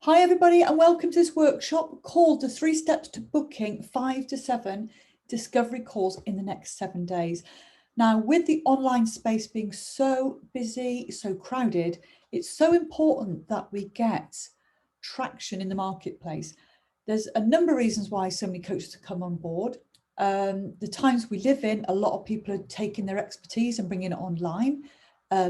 Hi everybody and welcome to this workshop called the 3 Steps to Booking 5 to 7 Discovery Calls in the next 7 days. Now, with the online space being so busy, so crowded, it's so important that we get traction in the marketplace. There's a number of reasons why so many coaches have come on board. The times we live in, a lot of people are taking their expertise and bringing it online,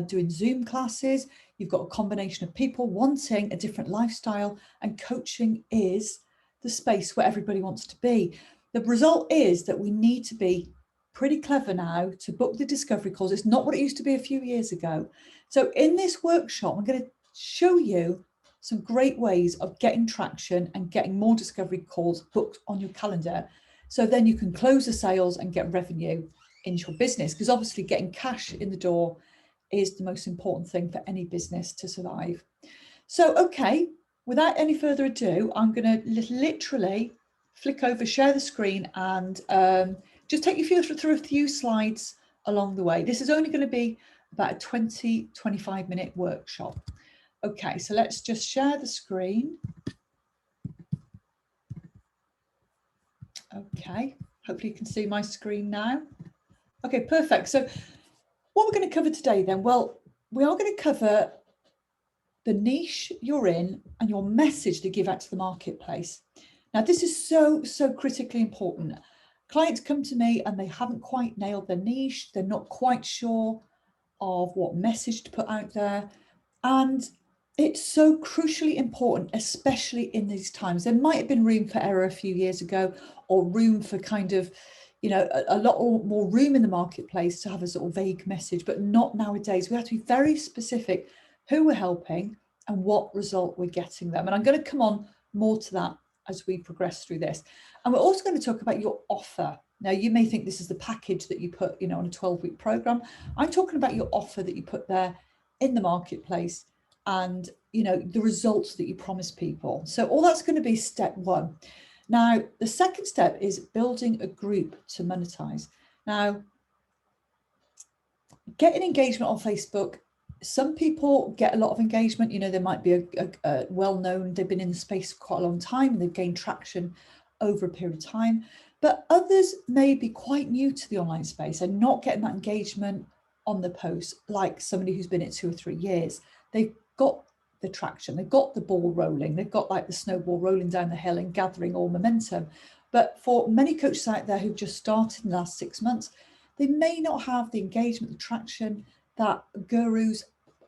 doing Zoom classes. You've got a combination of people wanting a different lifestyle, and coaching is the space where everybody wants to be. The result is that we need to be pretty clever now to book the discovery calls. It's not what it used to be a few years ago. So in this workshop, I'm going to show you some great ways of getting traction and getting more discovery calls booked on your calendar. So then you can close the sales and get revenue into your business, because obviously getting cash in the door is the most important thing for any business to survive. So, okay, without any further ado, I'm going to literally flick over, share the screen, and just take you through a few slides along the way. This is only going to be about a 20-25 minute workshop. Okay, so let's just share the screen. Okay, hopefully you can see my screen now. Okay, perfect. So what we're going to cover today then? Well, we are going to cover the niche you're in and your message to give out to the marketplace. Now, this is so critically important. Clients come to me and they haven't quite nailed their niche. They're not quite sure of what message to put out there. And it's so crucially important, especially in these times. There might have been room for error a few years ago, or room for kind of, a lot more room in the marketplace to have a sort of vague message, but not nowadays. We have to be very specific who we're helping and what result we're getting them. And I'm going to come on more to that as we progress through this. And we're also going to talk about your offer. Now, you may think this is the package that you put, on a 12-week program. I'm talking about your offer that you put there in the marketplace and, the results that you promise people. So all that's going to be step one. Now, the second step is building a group to monetize. Now, getting engagement on Facebook, some people get a lot of engagement. There might be a well-known, they've been in the space for quite a long time and they've gained traction over a period of time. But others may be quite new to the online space and not getting that engagement on the post, like somebody who's been in it 2 or 3 years. They've got the traction, they've got the ball rolling, they've got like the snowball rolling down the hill and gathering all momentum. But for many coaches out there who've just started in the last 6 months, they may not have the engagement, the traction that gurus,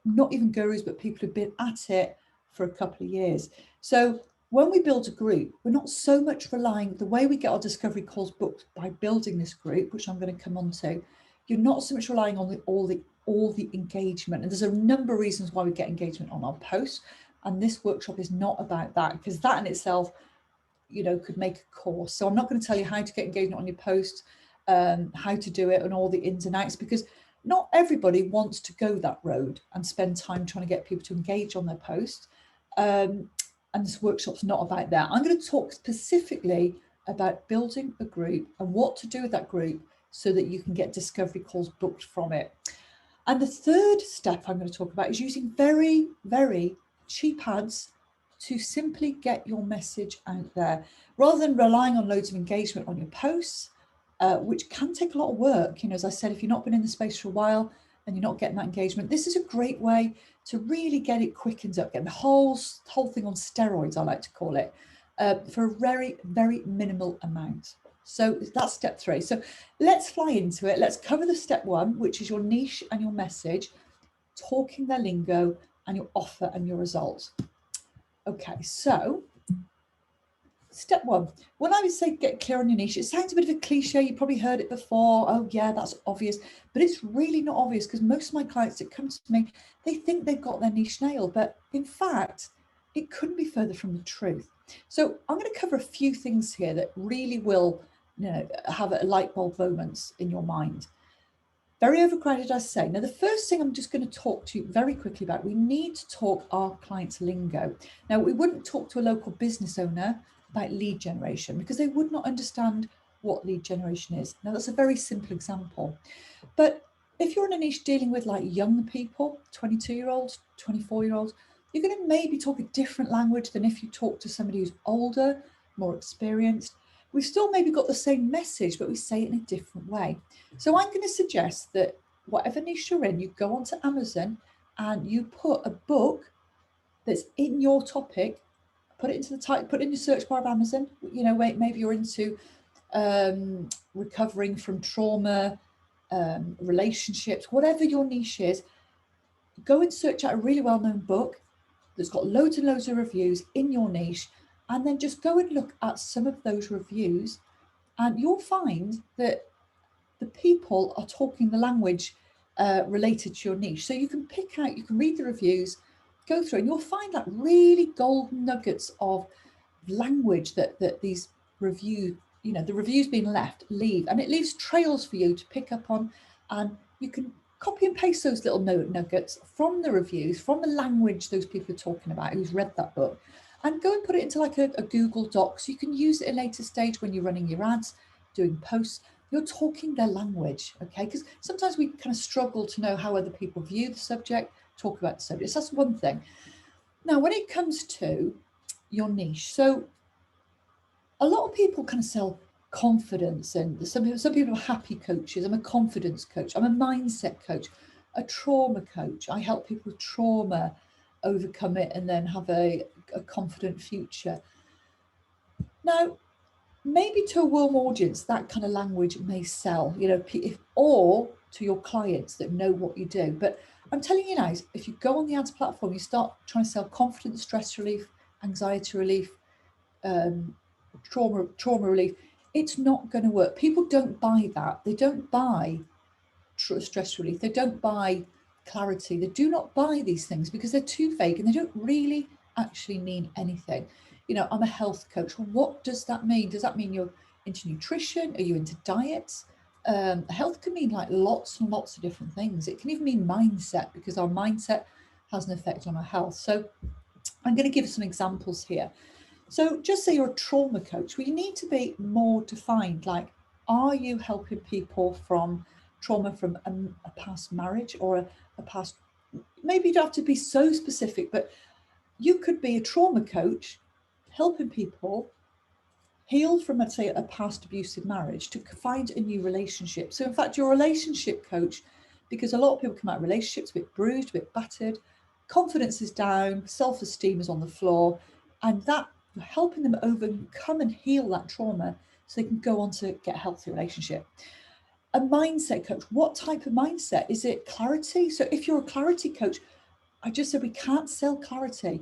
not even gurus, but people who've been at it for a couple of years. So when we build a group, we're not so much relying, the way we get our discovery calls booked by building this group, which I'm going to come on to, you're not so much relying on all the engagement. And there's a number of reasons why we get engagement on our posts. And this workshop is not about that, because that in itself, could make a course. So I'm not going to tell you how to get engagement on your posts, how to do it and all the ins and outs, because not everybody wants to go that road and spend time trying to get people to engage on their posts. And this workshop's not about that. I'm going to talk specifically about building a group and what to do with that group so that you can get discovery calls booked from it. And the third step I'm going to talk about is using very, very cheap ads to simply get your message out there, rather than relying on loads of engagement on your posts, which can take a lot of work. As I said, if you've not been in the space for a while and you're not getting that engagement, this is a great way to really get it quickened up, get the whole thing on steroids, I like to call it, for a very, very minimal amount. So that's step 3. So let's fly into it. Let's cover the step 1, which is your niche and your message, talking their lingo, and your offer and your results. Okay, so step 1, when I would say get clear on your niche, it sounds a bit of a cliche. You probably heard it before. Oh yeah, that's obvious, but it's really not obvious, because most of my clients that come to me, they think they've got their niche nailed, but in fact, it couldn't be further from the truth. So I'm going to cover a few things here that really will, have a light bulb moments in your mind. Very overcrowded, I say. Now, the first thing I'm just going to talk to you very quickly about, we need to talk our clients' lingo. Now, we wouldn't talk to a local business owner about lead generation, because they would not understand what lead generation is. Now, that's a very simple example. But if you're in a niche dealing with like young people, 22-year-olds, 24-year-olds, You're going to maybe talk a different language than if you talk to somebody who's older, more experienced. We've still maybe got the same message, but we say it in a different way. So I'm going to suggest that whatever niche you're in, you go onto Amazon and you put a book that's in your topic, put it into the title, put it in your search bar of Amazon. You know, maybe you're into recovering from trauma, relationships, whatever your niche is. Go and search out a really well-known book that's got loads and loads of reviews in your niche, and then just go and look at some of those reviews, and you'll find that the people are talking the language related to your niche. So you can pick out, you can read the reviews, go through, and you'll find like really golden nuggets of language that these review, you know, the reviews being left leave, and it leaves trails for you to pick up on, and you can copy and paste those little nuggets from the reviews, from the language those people are talking about who's read that book, and go and put it into like a Google Doc, so you can use it at a later stage when you're running your ads, doing posts. You're talking their language, okay? Because sometimes we kind of struggle to know how other people view the subject, talk about the subject. So that's one thing. Now, when it comes to your niche, so a lot of people kind of sell confidence, and some people are happy coaches. I'm a confidence coach. I'm a mindset coach, a trauma coach. I help people with trauma overcome it and then have a confident future. Now, maybe to a warm audience, that kind of language may sell, you know, or to your clients that know what you do. But I'm telling you now, if you go on the ads platform, you start trying to sell confidence, stress relief, anxiety relief, trauma relief, it's not going to work. People don't buy that. They don't buy stress relief. They don't buy clarity. They do not buy these things because they're too vague and they don't really actually mean anything. You know, I'm a health coach. Well, what does that mean? Does that mean you're into nutrition? Are you into diets? Health can mean like lots and lots of different things. It can even mean mindset, because our mindset has an effect on our health. So I'm going to give some examples here. So just say you're a trauma coach. Well, you need to be more defined. Like, are you helping people from trauma from a past marriage or a past, maybe you don't have to be so specific, but you could be a trauma coach helping people heal from, let's say, a past abusive marriage to find a new relationship. So in fact, you're a relationship coach, because a lot of people come out of relationships a bit bruised, a bit battered, confidence is down, self-esteem is on the floor, and that you're helping them overcome and heal that trauma so they can go on to get a healthy relationship. A mindset coach, what type of mindset? Is it clarity? So if you're a clarity coach, I just said we can't sell clarity.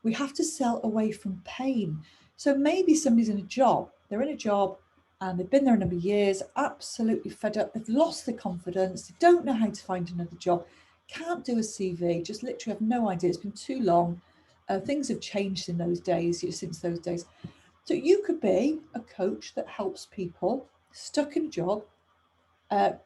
We have to sell away from pain. So maybe somebody's in a job, they're in a job and they've been there a number of years, absolutely fed up, they've lost their confidence, they don't know how to find another job, can't do a CV, just literally have no idea, it's been too long. Things have changed in those days, since those days. So you could be a coach that helps people stuck in a job,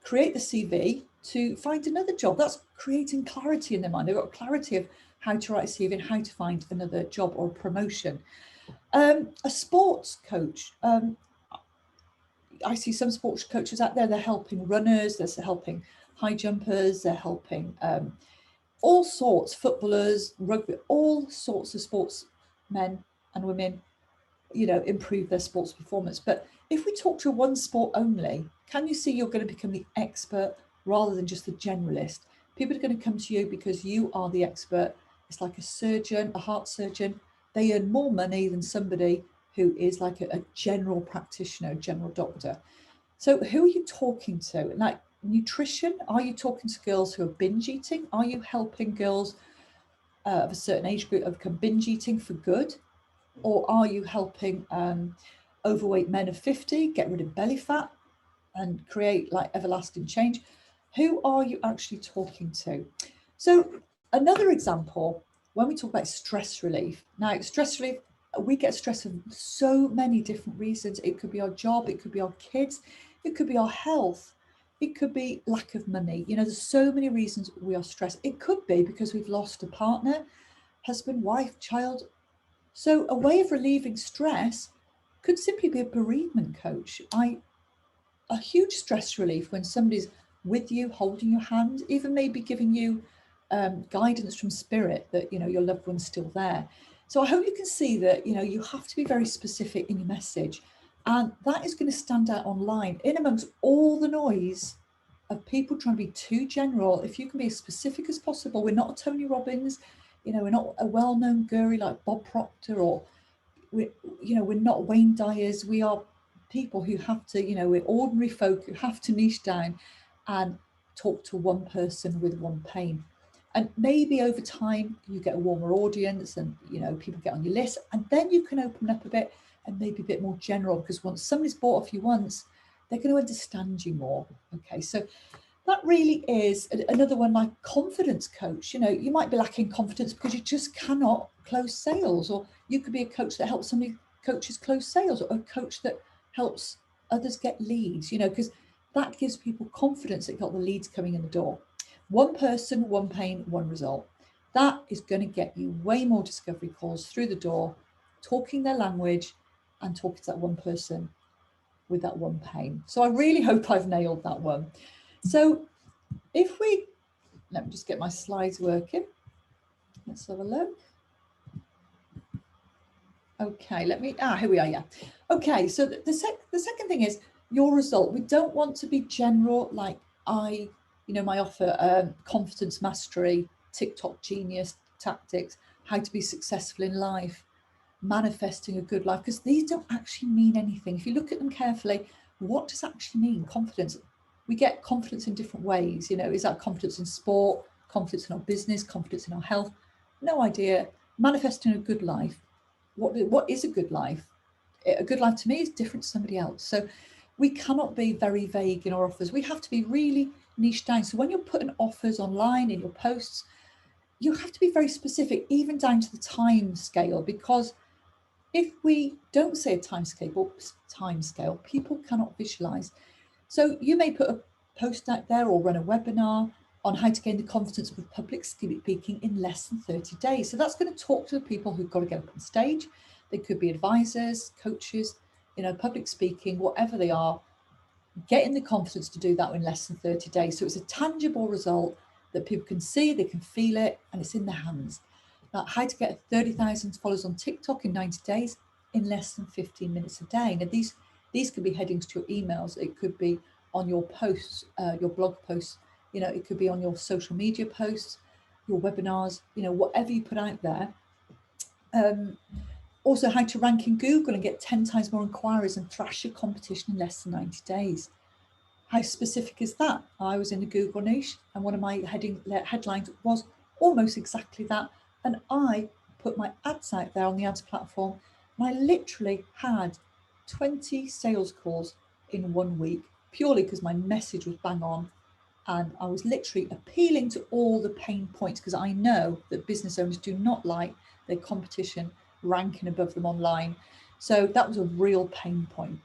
create the CV to find another job. That's creating clarity in their mind. They've got clarity of how to write a CV and how to find another job or promotion. A sports coach. I see some sports coaches out there, they're helping runners, they're helping high jumpers, they're helping all sorts, footballers, rugby, all sorts of sportsmen and women, you know, improve their sports performance. But if we talk to one sport only, can you see you're going to become the expert rather than just the generalist? People are going to come to you because you are the expert. It's like a surgeon, a heart surgeon. They earn more money than somebody who is like a general practitioner, a general doctor. So who are you talking to? Like nutrition, are you talking to girls who are binge eating? Are you helping girls of a certain age group become binge eating for good? Or are you helping overweight men of 50 get rid of belly fat and create like everlasting change? Who are you actually talking to? So another example, when we talk about stress relief, now stress relief, we get stress for so many different reasons. It could be our job, it could be our kids, it could be our health, it could be lack of money. You know, there's so many reasons we are stressed. It could be because we've lost a partner, husband, wife, child. So a way of relieving stress could simply be a bereavement coach. A huge stress relief when somebody's with you, holding your hand, even maybe giving you guidance from spirit that, you know, your loved one's still there. So I hope you can see that, you know, you have to be very specific in your message, and that is going to stand out online in amongst all the noise of people trying to be too general. If you can be as specific as possible, we're not a Tony Robbins, you know, we're not a well-known guru like Bob Proctor, or we're not Wayne Dyers. We are people who have to, you know, we're ordinary folk who have to niche down and talk to one person with one pain. And maybe over time you get a warmer audience, and, you know, people get on your list, and then you can open up a bit and maybe a bit more general, because once somebody's bought off you once, they're going to understand you more. Okay, so that really is another one, like confidence coach. You know, you might be lacking confidence because you just cannot close sales, or you could be a coach that helps somebody coaches close sales, or a coach that helps others get leads, you know, because that gives people confidence that got the leads coming in the door. One person, one pain, one result. That is going to get you way more discovery calls through the door, talking their language and talking to that one person with that one pain. So I really hope I've nailed that one. So if we, let me just get my slides working. Let's have a look. Okay, here we are, yeah. Okay, so the second thing is your result. We don't want to be general, like my offer, confidence mastery, TikTok genius tactics, how to be successful in life, manifesting a good life, because these don't actually mean anything. If you look at them carefully, what does actually mean confidence? We get confidence in different ways. You know, is that confidence in sport, confidence in our business, confidence in our health? No idea. Manifesting a good life. What is a good life? A good life to me is different to somebody else. So we cannot be very vague in our offers. We have to be really niche down. So when you're putting offers online in your posts, you have to be very specific, even down to the time scale, because if we don't say a time scale, people cannot visualize. So you may put a post out there or run a webinar on how to gain the confidence of public speaking in less than 30 days. So that's going to talk to the people who've got to get up on stage. They could be advisors, coaches, you know, public speaking, whatever they are, getting the confidence to do that in less than 30 days. So it's a tangible result that people can see, they can feel it, and it's in their hands. Now, how to get 30,000 followers on TikTok in 90 days in less than 15 minutes a day. Now, these could be headings to your emails. It could be on your posts, your blog posts. You know, it could be on your social media posts, your webinars, you know, whatever you put out there. Also, how to rank in Google and get 10 times more inquiries and thrash your competition in less than 90 days. How specific is that? I was in the Google niche, and one of my headlines was almost exactly that. And I put my ads out there on the ads platform, and I literally had 20 sales calls in 1 week, purely because my message was bang on. And I was literally appealing to all the pain points, because I know that business owners do not like their competition ranking above them online. So that was a real pain point.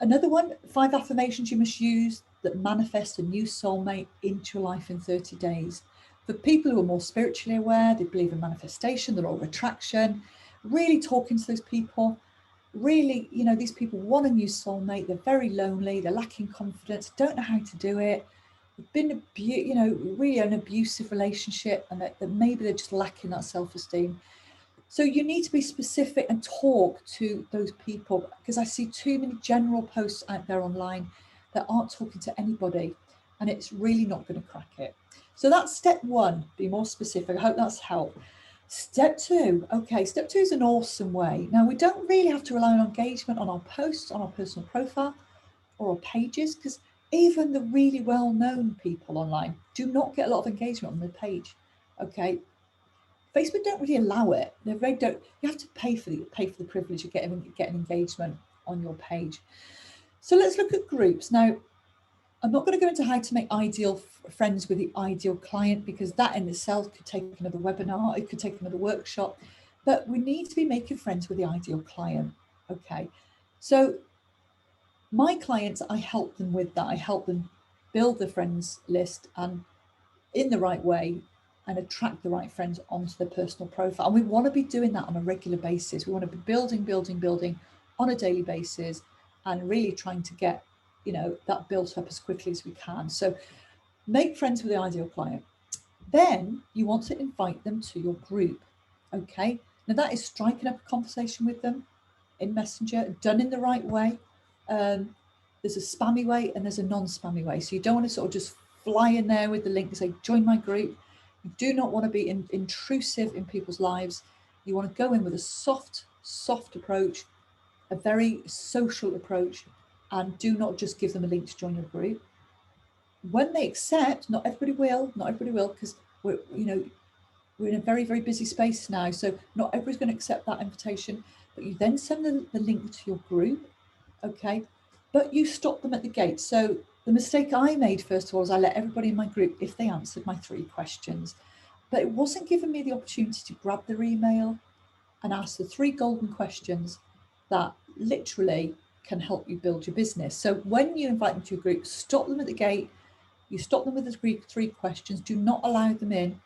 Another one, 5 affirmations you must use that manifest a new soulmate into your life in 30 days. For people who are more spiritually aware, they believe in manifestation, the law of attraction, really talking to those people. Really, you know, these people want a new soulmate. They're very lonely. They're lacking confidence, don't know how to do it. They've been, really an abusive relationship, and that maybe they're just lacking that self-esteem. So you need to be specific and talk to those people, because I see too many general posts out there online that aren't talking to anybody, and it's really not going to crack it. So that's step 1, be more specific. I hope that's helped. Step 2, okay, step 2 is an awesome way. Now, we don't really have to rely on engagement on our posts, on our personal profile or our pages, because even the really well-known people online do not get a lot of engagement on their page, okay? Facebook don't really allow it. You have to pay for the privilege of getting engagement on your page. So let's look at groups. Now, I'm not going to go into how to make ideal friends with the ideal client, because that in itself could take another webinar, it could take another workshop, but we need to be making friends with the ideal client. Okay, so my clients, I help them with that. I help them build the friends list and in the right way, and attract the right friends onto their personal profile. And we want to be doing that on a regular basis. We want to be building on a daily basis, and really trying to get, you know, that built up as quickly as we can. So make friends with the ideal client. Then you want to invite them to your group. Okay, now that is striking up a conversation with them in Messenger, done in the right way. There's a spammy way and there's a non-spammy way. So you don't want to sort of just fly in there with the link and say, join my group. You do not want to be intrusive in people's lives. You want to go in with a soft approach, a very social approach, and do not just give them a link to join your group. When they accept, not everybody will, because we're in a very, very busy space now. So not everybody's going to accept that invitation, but you then send the link to your group, okay? But you stop them at the gate. So the mistake I made, first of all, is I let everybody in my group if they answered my 3 questions. But it wasn't giving me the opportunity to grab their email and ask the 3 golden questions that literally can help you build your business. So when you invite them to your group, stop them at the gate. You stop them with the 3 questions. Do not allow them in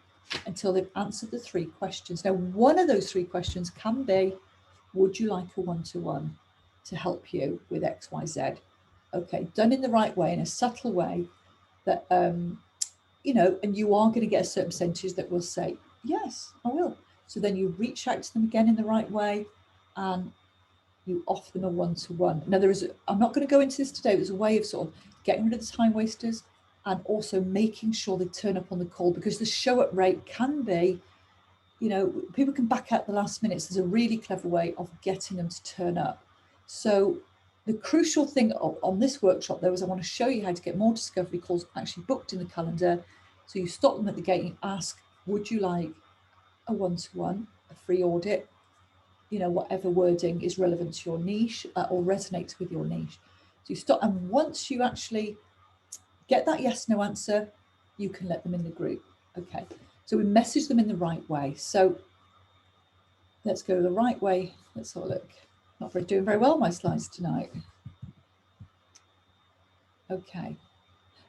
until they've answered the 3 questions. Now, one of those 3 questions can be, would you like a one-to-one to help you with XYZ? Okay, done in the right way, in a subtle way that, and you are going to get a certain percentage that will say, yes, I will. So then you reach out to them again in the right way and you offer them a one-to-one. Now, I'm not going to go into this today. There's a way of sort of getting rid of the time wasters and also making sure they turn up on the call, because the show up rate can be, people can back out the last minutes. There's a really clever way of getting them to turn up. So the crucial thing on this workshop, though, is I want to show you how to get more discovery calls actually booked in the calendar. So you stop them at the gate and you ask, would you like a one-to-one, a free audit, whatever wording is relevant to your niche or resonates with your niche. So you stop, and once you actually get that yes, no answer, you can let them in the group. Okay, so we message them in the right way. So let's go the right way. Let's have a look. Not doing very well, my slides tonight. Okay,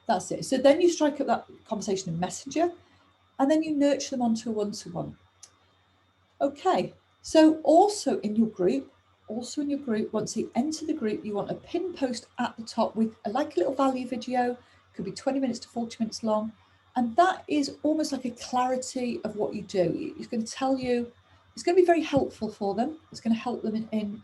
that's it. So then you strike up that conversation in Messenger, and then you nurture them onto a one-to-one. Okay, so also in your group, once they enter the group, you want a pin post at the top with like a little value video, could be 20 minutes to 40 minutes long. And that is almost like a clarity of what you do. It's going to tell you, it's going to be very helpful for them. It's going to help them in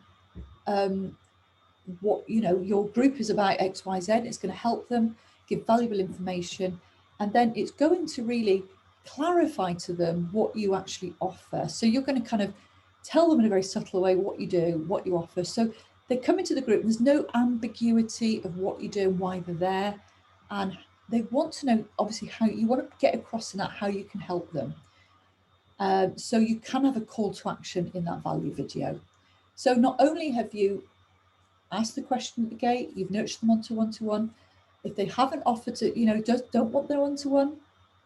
what, your group is about X, Y, Z. It's going to help them give valuable information. And then it's going to really clarify to them what you actually offer. So you're going to kind of tell them in a very subtle way what you do, what you offer. So they come into the group, there's no ambiguity of what you do and why they're there. And they want to know, obviously, how you want to get across in that, how you can help them. So you can have a call to action in that value video. So not only have you asked the question at the gate, you've nurtured them onto one-to-one. If they haven't offered to, don't want their one-to-one,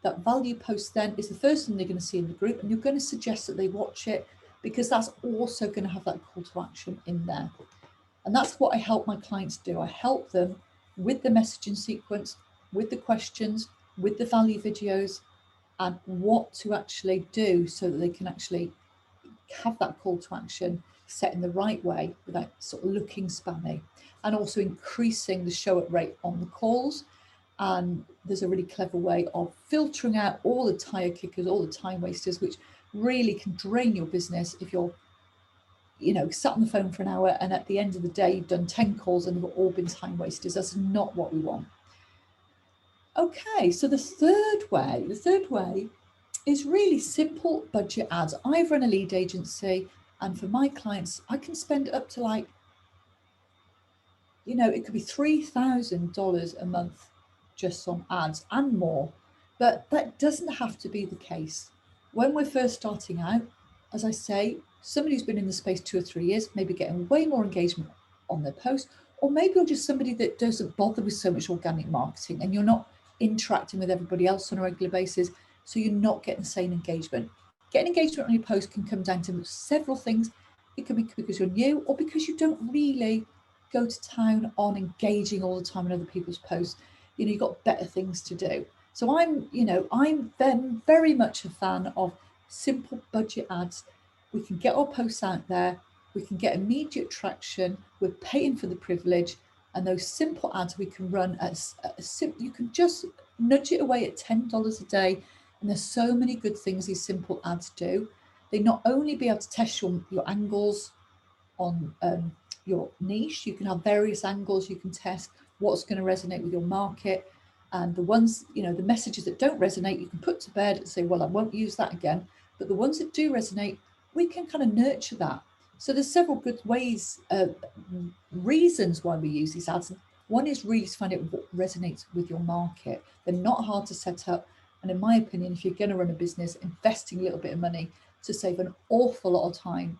that value post then is the first thing they're going to see in the group, and you're going to suggest that they watch it, because that's also going to have that call to action in there. And that's what I help my clients do. I help them with the messaging sequence, with the questions, with the value videos, and what to actually do so that they can actually have that call to action set in the right way without sort of looking spammy, and also increasing the show up rate on the calls. And there's a really clever way of filtering out all the tire kickers, all the time wasters, which really can drain your business if you're sat on the phone for an hour and at the end of the day you've done 10 calls and they've all been time wasters. That's not what we want. Okay, so the third way is really simple budget ads. I run a lead agency, and for my clients, I can spend up to it could be $3,000 a month just on ads and more. But that doesn't have to be the case. When we're first starting out, as I say, somebody who's been in the space 2 or 3 years, maybe getting way more engagement on their post, or maybe you're just somebody that doesn't bother with so much organic marketing and you're not interacting with everybody else on a regular basis, so you're not getting the same engagement. Getting engagement on your post can come down to several things. It can be because you're new, or because you don't really go to town on engaging all the time in other people's posts. You've got better things to do. So I'm very much a fan of simple budget ads. We can get our posts out there, we can get immediate traction, we're paying for the privilege, and those simple ads we can run you can just nudge it away at $10 a day, And there's so many good things these simple ads do. They not only be able to test your angles on your niche, you can have various angles, you can test what's going to resonate with your market. And the ones, the messages that don't resonate, you can put to bed and say, well, I won't use that again. But the ones that do resonate, we can kind of nurture that. So there's several good ways, reasons why we use these ads. One is really to find out what resonates with your market. They're not hard to set up. And in my opinion, if you're going to run a business, investing a little bit of money to save an awful lot of time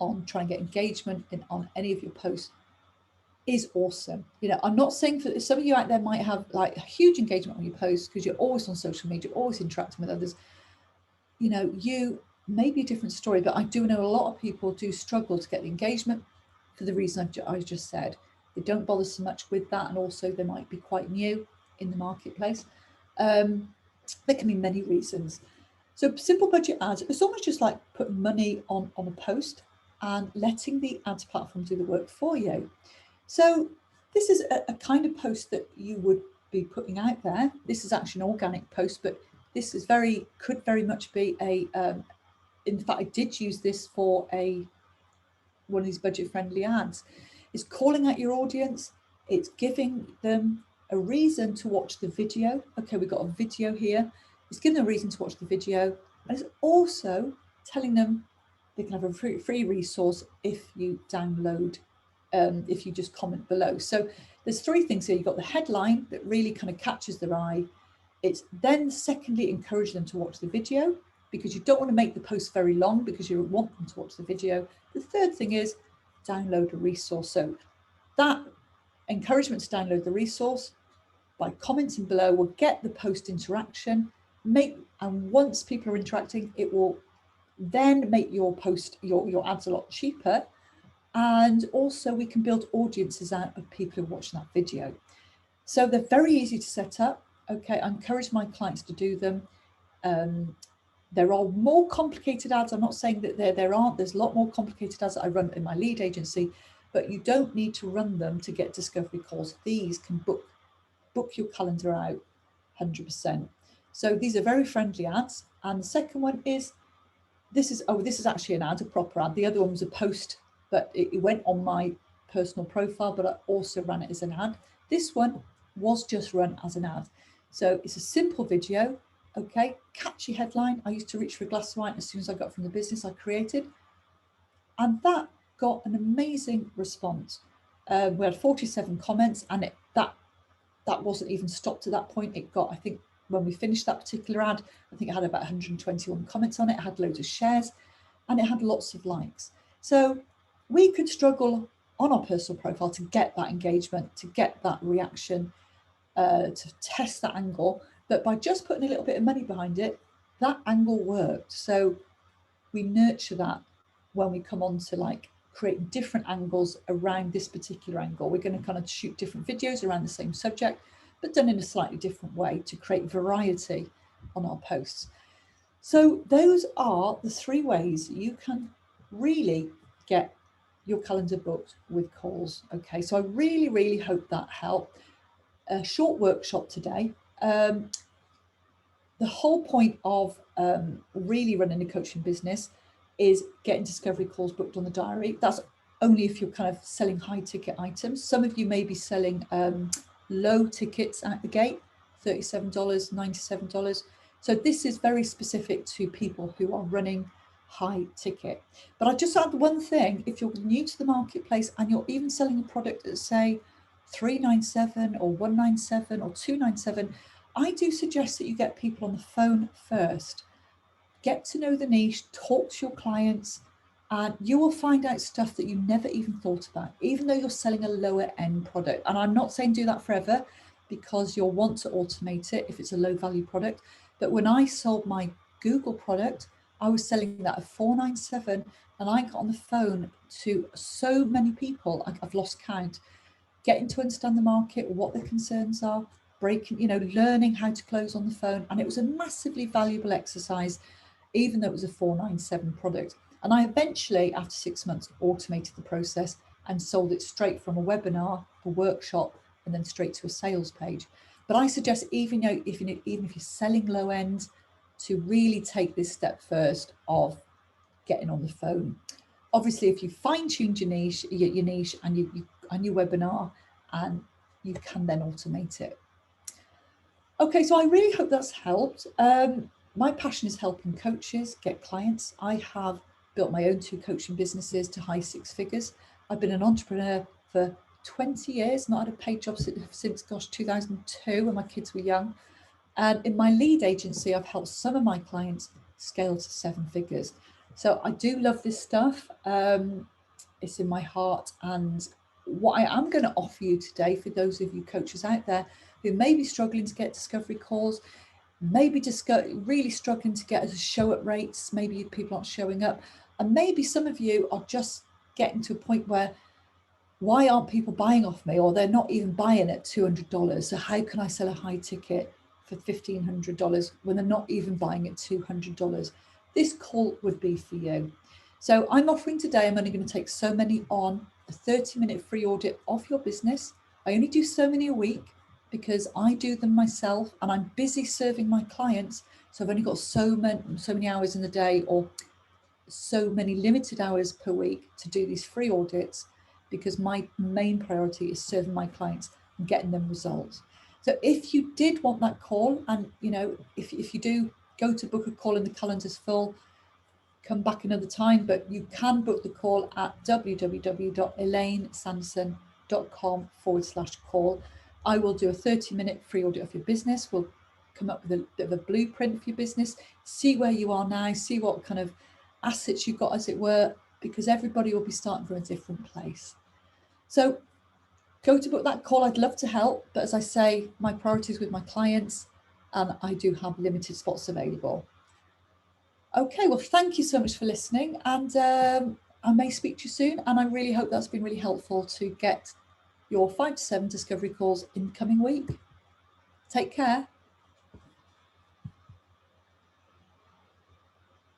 on trying to get engagement on any of your posts is awesome. I'm not saying for some of you out there might have like a huge engagement on your posts because you're always on social media, always interacting with others. You may be a different story, but I do know a lot of people do struggle to get the engagement for the reason I just said. They don't bother so much with that, and also they might be quite new in the marketplace. There can be many reasons. So simple budget ads, it's almost just like putting money on a post and letting the ads platform do the work for you. So this is a kind of post that you would be putting out there. This is actually an organic post, but this is could very much be in fact, I did use this for one of these budget-friendly ads. It's calling out your audience. It's giving them a reason to watch the video. Okay, we've got a video here. It's giving them a reason to watch the video. And it's also telling them they can have a free resource if you download, if you just comment below. So there's three things here. You've got the headline that really kind of catches their eye. It's then secondly, encourage them to watch the video, because you don't want to make the post very long because you want them to watch the video. The third thing is download a resource. So that encouragement to download the resource by commenting below will get the post interaction, and once people are interacting, it will then make your post, your ads a lot cheaper. And also we can build audiences out of people who are watching that video. So they're very easy to set up. Okay, I encourage my clients to do them. There are more complicated ads. I'm not saying that there aren't. There's a lot more complicated ads that I run in my lead agency, but you don't need to run them to get discovery calls. These can book your calendar out 100%. So these are very friendly ads. And the second one is, this is actually an ad, a proper ad. The other one was a post, but it went on my personal profile, but I also ran it as an ad. This one was just run as an ad. So it's a simple video, okay, catchy headline. I used to reach for a glass of wine as soon as I got from the business I created. And that got an amazing response. We had 47 comments, and that wasn't even stopped at that point. It got, I think, when we finished that particular ad, I think it had about 121 comments on it. It had loads of shares, and it had lots of likes. So we could struggle on our personal profile to get that engagement, to get that reaction, to test that angle. But by just putting a little bit of money behind it, that angle worked. So we nurture that when we come on to like create different angles around this particular angle. We're going to kind of shoot different videos around the same subject, but done in a slightly different way to create variety on our posts. So those are the three ways you can really get your calendar booked with calls. Okay, so I really, really hope that helped. A short workshop today. The whole point of really running a coaching business is getting discovery calls booked on the diary. That's only if you're kind of selling high ticket items. Some of you may be selling low tickets at the gate, $37, $97. So this is very specific to people who are running high ticket. But I just add one thing: if you're new to the marketplace and you're even selling a product at say $397 or $197 or $297, I do suggest that you get people on the phone first. Get to know the niche, talk to your clients, and you will find out stuff that you never even thought about, even though you're selling a lower end product. And I'm not saying do that forever, because you'll want to automate it if it's a low value product. But when I sold my Google product, I was selling that at $497, and I got on the phone to so many people, I've lost count, getting to understand the market, what the concerns are, learning how to close on the phone. And it was a massively valuable exercise, even though it was a $497 product. And I eventually, after 6 months, automated the process and sold it straight from a webinar, a workshop, and then straight to a sales page. But I suggest even if you're selling low end, to really take this step first of getting on the phone. Obviously, if you fine-tuned your niche and your webinar, and you can then automate it. Okay, so I really hope that's helped. My passion is helping coaches get clients. I have built my own 2 coaching businesses to high 6 figures. I've been an entrepreneur for 20 years, not had a paid job since 2002 when my kids were young. And in my lead agency, I've helped some of my clients scale to 7 figures. So I do love this stuff. It's in my heart. And what I am going to offer you today, for those of you coaches out there who may be struggling to get discovery calls, maybe just really struggling to get a show up rates, maybe people aren't showing up, and maybe some of you are just getting to a point where, why aren't people buying off me, or they're not even buying at $200? So how can I sell a high ticket for $1,500 when they're not even buying at $200? This call would be for you. So I'm offering today, I'm only going to take so many on, a 30-minute free audit of your business. I only do so many a week because I do them myself and I'm busy serving my clients. So I've only got so many hours in the day, or so many limited hours per week to do these free audits, because my main priority is serving my clients and getting them results. So if you did want that call, and if you do go to book a call and the calendar's full, come back another time, but you can book the call at www.elainesanderson.com/call. I will do a 30-minute free audit of your business. We'll come up with a bit of a blueprint for your business, see where you are now, see what kind of assets you've got, as it were, because everybody will be starting from a different place. So go to book that call. I'd love to help, but as I say, my priority is with my clients and I do have limited spots available. Okay, well, thank you so much for listening, and I may speak to you soon, and I really hope that's been really helpful to get your 5 to 7 discovery calls in the coming week. Take care.